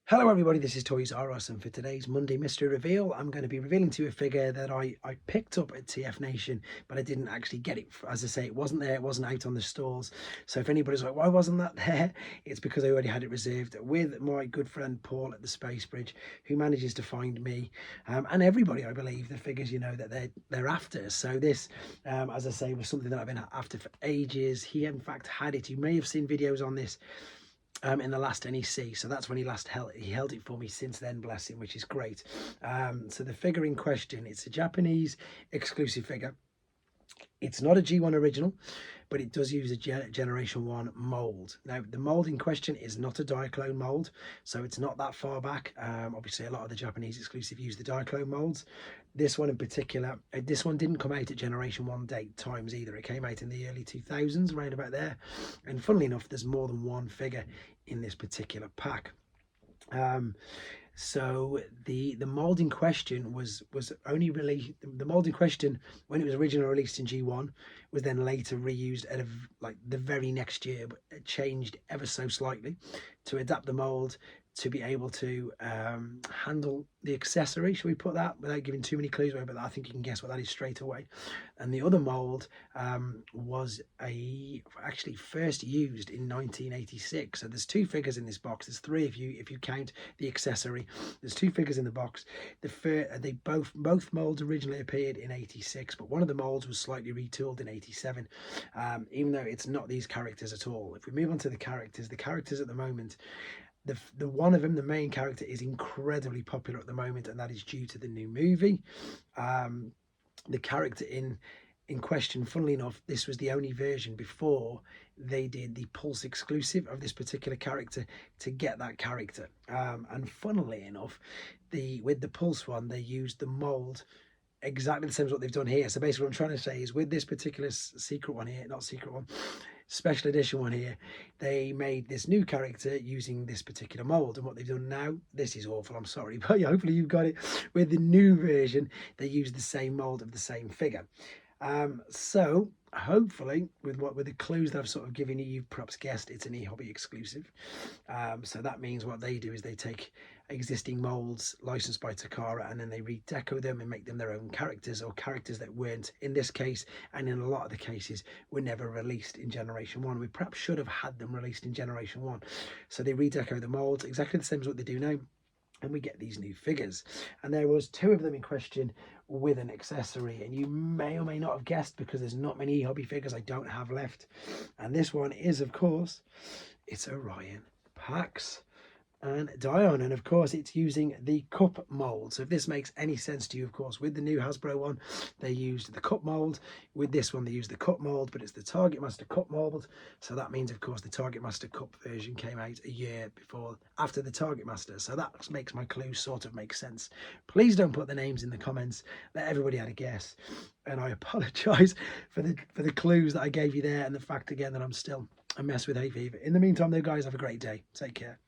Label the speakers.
Speaker 1: Hello everybody, this is Toys R Us, and for today's Monday Mystery Reveal, I'm going to be revealing to you a figure that I picked up at TF Nation, but I didn't actually get it. As I say, it wasn't there, it wasn't out on the stalls. So if anybody's like, why wasn't that there? It's because I already had it reserved with my good friend Paul at the Space Bridge, who manages to find me, and everybody, I believe, the figures, that they're after. So this, as I say, was something that I've been after for ages. He in fact had it. You may have seen videos on this in the last NEC, so that's when he held it for me since then, bless him, which is great. So the figure in question, it's a Japanese exclusive figure. It's not a G1 original, but it does use a Generation 1 mould. Now, the mould in question is not a Diaclone mould, so it's not that far back. Obviously, a lot of the Japanese exclusive use the Diaclone moulds. This one in particular, this one didn't come out at Generation 1 date times either. It came out in the early 2000s, around about there. And funnily enough, there's more than one figure in this particular pack. So the mold in question was only released. The mold in question, when it was originally released in G1, was then later reused at like the very next year, but it changed ever so slightly to adapt the mold to be able to handle the accessory. Shall we put that, without giving too many clues away? But I think you can guess what that is straight away. And the other mold was actually first used in 1986. So there's two figures in this box. There's three if you count the accessory. There's two figures in the box. They both molds originally appeared in 86, but one of the molds was slightly retooled in 87, even though it's not these characters at all. If we move on to the characters at the moment, the one of them, the main character, is incredibly popular at the moment, and that is due to the new movie. The character in question, funnily enough, this was the only version before they did the Pulse exclusive of this particular character to get that character. And funnily enough, with the Pulse one, they used the mold exactly the same as what they've done here. So basically what I'm trying to say is, with this particular special edition one here, they made this new character using this particular mold. And what they've done now, this is awful, I'm sorry, but hopefully you've got it. With the new version, they use the same mold of the same figure. So hopefully with the clues that I've sort of given you, you've perhaps guessed it's an eHobby exclusive. So that means what they do is they take existing molds licensed by Takara, and then they redeco them and make them their own characters, or characters that weren't, in this case and in a lot of the cases, were never released in Generation 1. We perhaps should have had them released in Generation 1. So they redeco the molds exactly the same as what they do now, and we get these new figures. And there was two of them in question with an accessory, and you may or may not have guessed, because there's not many hobby figures I don't have left. And this one is, of course, it's Orion Pax and Dion, and of course it's using the cup mold. So if this makes any sense to you, of course, with the new Hasbro one, they used the cup mold. With this one, they used the cup mold, but it's the Target Master cup mold. So that means, of course, the Target Master cup version came out a year after the Target Master. So that makes my clues sort of make sense. Please don't put the names in the comments. Let everybody had a guess, and I apologize for the clues that I gave you there, and the fact again that I'm still a mess with hay fever. In the meantime though, guys, have a great day. Take care.